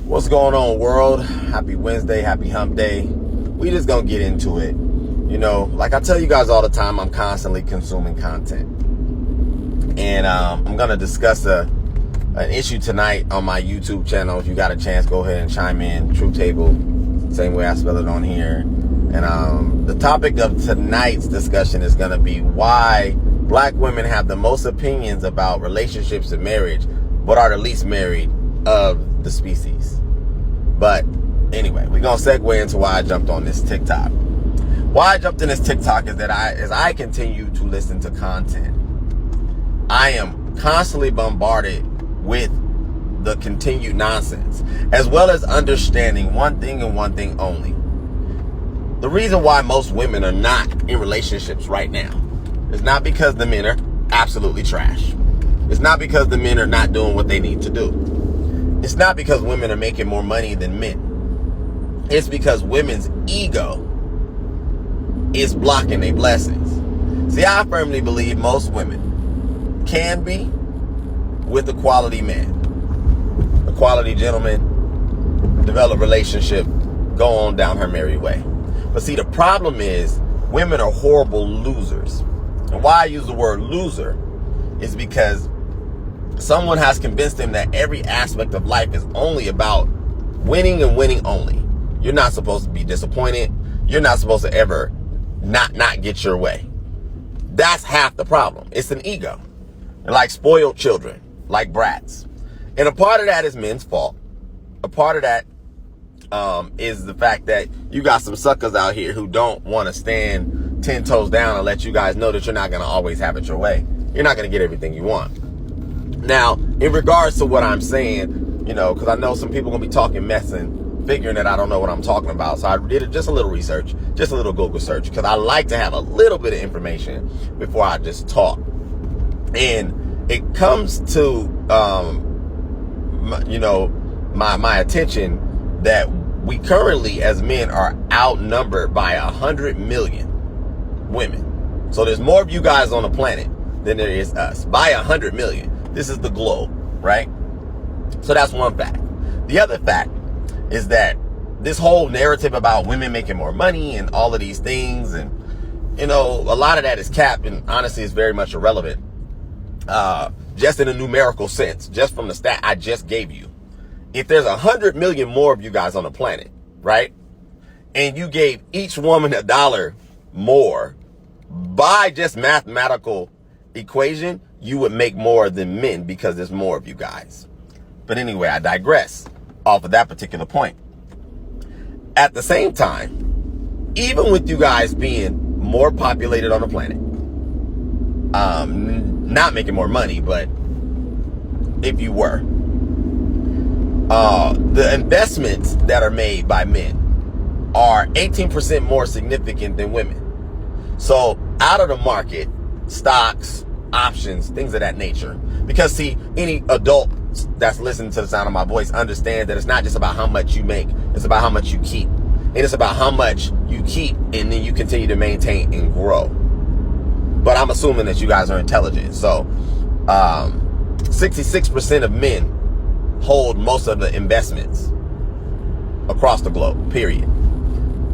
What's going on, world? Happy Wednesday, happy hump day. We just gonna get into it. You know, like I tell you guys all the time, I'm constantly consuming content. And I'm gonna discuss an issue tonight on my YouTube channel. If you got a chance, go ahead and chime in. True Table, same way I spell it on here. And the topic of tonight's discussion is gonna be why black women have the most opinions about relationships and marriage, but are the least married of the species. But anyway, we're gonna segue into why I jumped on this TikTok. Why I jumped in this TikTok is that as I continue to listen to content, I am constantly bombarded with the continued nonsense, as well as understanding one thing and one thing only. The reason why most women are not in relationships right now is not because the men are absolutely trash. It's not because the men are not doing what they need to do. It's not because women are making more money than men. It's because women's ego is blocking their blessings. See, I firmly believe most women can be with a quality man, a quality gentleman, develop a relationship, go on down her merry way. But see, the problem is women are horrible losers. And why I use the word loser is because someone has convinced them that every aspect of life is only about winning and winning only. You're not supposed to be disappointed. You're not supposed to ever not get your way. That's half the problem. It's an ego. They're like spoiled children, like brats. And a part of that is men's fault. A part of that is the fact that you got some suckers out here who don't want to stand 10 toes down and let you guys know that you're not going to always have it your way. You're not going to get everything you want. Now, in regards to what I'm saying, you know, because I know some people going to be talking mess and figuring that I don't know what I'm talking about. So I did just a little research, just a little Google search, because I like to have a little bit of information before I just talk. And it comes to, my attention that we currently as men are outnumbered by 100 million women. So there's more of you guys on the planet than there is us, by 100 million. This is the globe, right? So that's one fact. The other fact is that this whole narrative about women making more money and all of these things, and, you know, a lot of that is cap, and honestly is very much irrelevant. Just in a numerical sense, just from the stat I just gave you. If there's 100 million more of you guys on the planet, right? And you gave each woman $1 more by just mathematical equation, you would make more than men because there's more of you guys. But anyway, I digress off of that particular point. At the same time, even with you guys being more populated on the planet, not making more money, but if you were, the investments that are made by men are 18% more significant than women. So out of the market, stocks, options, things of that nature. Because see, any adult that's listening to the sound of my voice understands that it's not just about how much you make, it's about how much you keep. And it's about how much you keep and then you continue to maintain and grow. But I'm assuming that you guys are intelligent. So 66% of men hold most of the investments across the globe, period.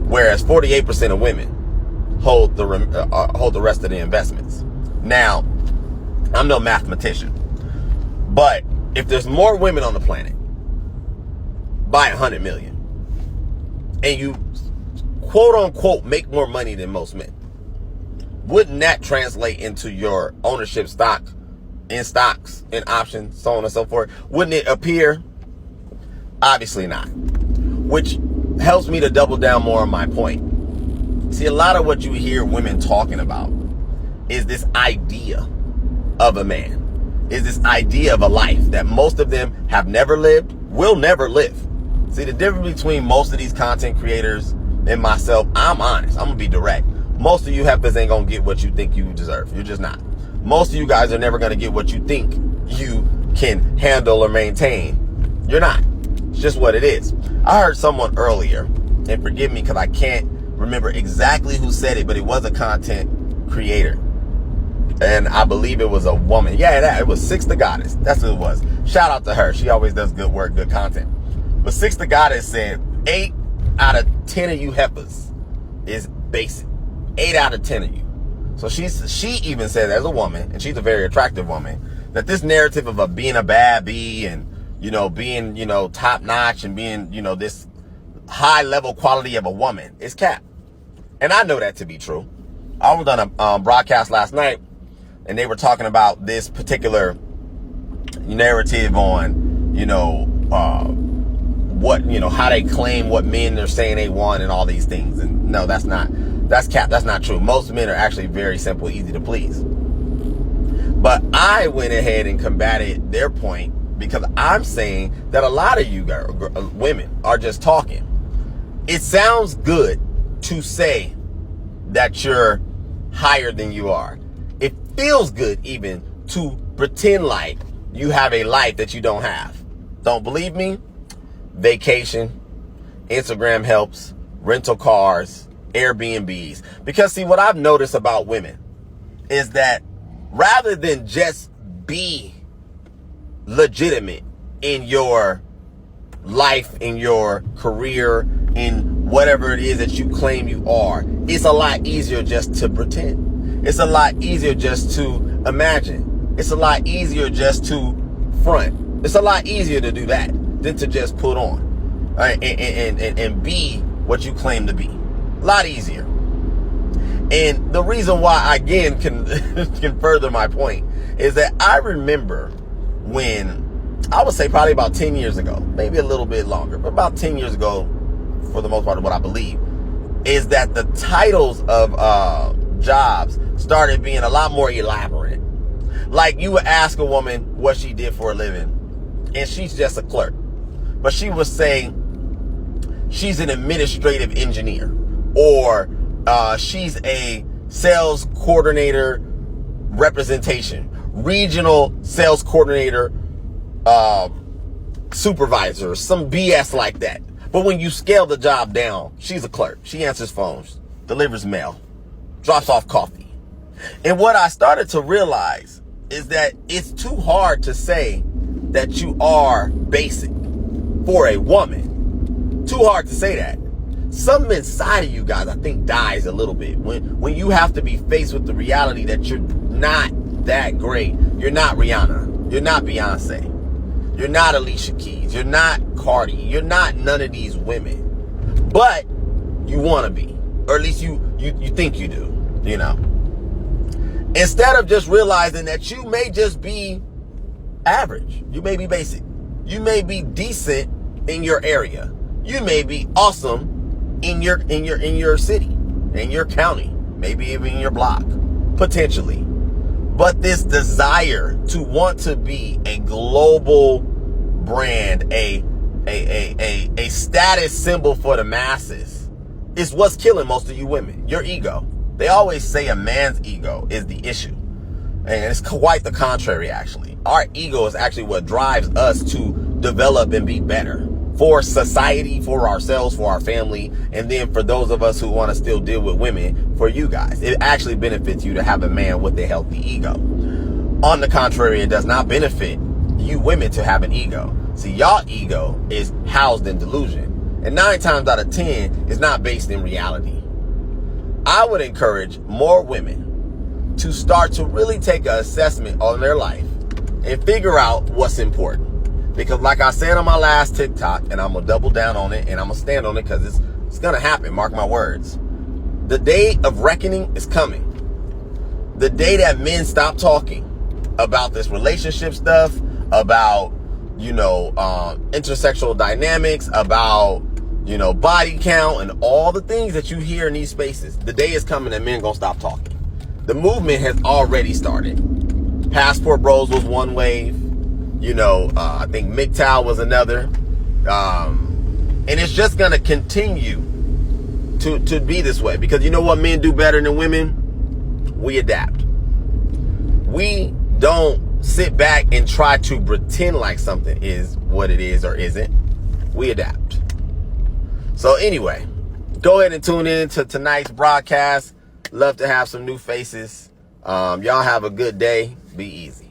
Whereas 48% of women hold the rest of the investments. Now, I'm no mathematician, but if there's more women on the planet by 100 million, and you quote unquote make more money than most men, wouldn't that translate into your ownership stock, in stocks, in options, so on and so forth? Wouldn't it appear? Obviously not. Which helps me to double down more on my point. See, a lot of what you hear women talking about is this idea of a man, is this idea of a life that most of them have never lived, will never live. See, the difference between most of these content creators and myself, I'm honest, I'm gonna be direct. Most of you heifers ain't gonna get what you think you deserve. You're just not. Most of you guys are never gonna get what you think you can handle or maintain. You're not. It's just what it is. I heard someone earlier, and forgive me because I can't remember exactly who said it, but it was a content creator. And I believe it was a woman. Yeah, it was Six the Goddess. That's who it was. Shout out to her. She always does good work, good content. But 6 the goddess said 8 out of 10 of you heifers is basic. 8 out of 10 of you. So she even said, as a woman, and she's a very attractive woman, that this narrative of being a bad bee and, being, top notch and being, this high level quality of a woman is cap. And I know that to be true. I was on a broadcast last night, and they were talking about this particular narrative on, how they claim what men are saying they want and all these things. And no, that's cap. That's not true. Most men are actually very simple, easy to please. But I went ahead and combated their point because I'm saying that a lot of you women are just talking. It sounds good to say that you're higher than you are. It feels good even to pretend like you have a life that you don't have. Don't believe me? Vacation, Instagram helps, rental cars, Airbnbs. Because see, what I've noticed about women is that rather than just be legitimate in your life, in your career, in whatever it is that you claim you are, it's a lot easier just to pretend. It's a lot easier just to imagine. It's a lot easier just to front. It's a lot easier to do that than to just put on, right? And be what you claim to be. A lot easier. And the reason why I, again, can further my point is that I remember when, I would say probably about 10 years ago, maybe a little bit longer, but about 10 years ago, for the most part of what I believe, is that the titles of jobs started being a lot more elaborate. Like you would ask a woman what she did for a living, and she's just a clerk. But she would say she's an administrative engineer, or she's a sales coordinator representation, regional sales coordinator supervisor, some BS like that. But when you scale the job down, she's a clerk. She answers phones, delivers mail, drops off coffee. And what I started to realize is that it's too hard to say that you are basic for a woman. Too hard to say that. Something inside of you guys, I think, dies a little bit when you have to be faced with the reality that you're not that great. You're not Rihanna. You're not Beyonce. You're not Alicia Keys. You're not Cardi. You're not none of these women. But you want to be. Or at least you think you do, Instead of just realizing that you may just be average. You may be basic. You may be decent in your area. You may be awesome in your city, in your county, maybe even in your block, potentially. But this desire to want to be a global brand, a status symbol for the masses is what's killing most of you women. Your ego. They always say a man's ego is the issue. And it's quite the contrary, actually. Our ego is actually what drives us to develop and be better for society, for ourselves, for our family, and then for those of us who want to still deal with women, for you guys. It actually benefits you to have a man with a healthy ego. On the contrary, it does not benefit you women to have an ego. See, y'all ego is housed in delusion, and 9 times out of 10 is not based in reality. I would encourage more women to start to really take an assessment on their life and figure out what's important. Because like I said on my last TikTok, and I'm going to double down on it, and I'm going to stand on it because it's going to happen, mark my words. The day of reckoning is coming. The day that men stop talking about this relationship stuff, about, intersexual dynamics, about, body count, and all the things that you hear in these spaces. The day is coming that men going to stop talking. The movement has already started. Passport Bros was one wave. I think MGTOW was another. And it's just going to continue to be this way. Because you know what men do better than women? We adapt. We don't sit back and try to pretend like something is what it is or isn't. We adapt. So anyway, go ahead and tune in to tonight's broadcast. Love to have some new faces. Y'all have a good day. Be easy.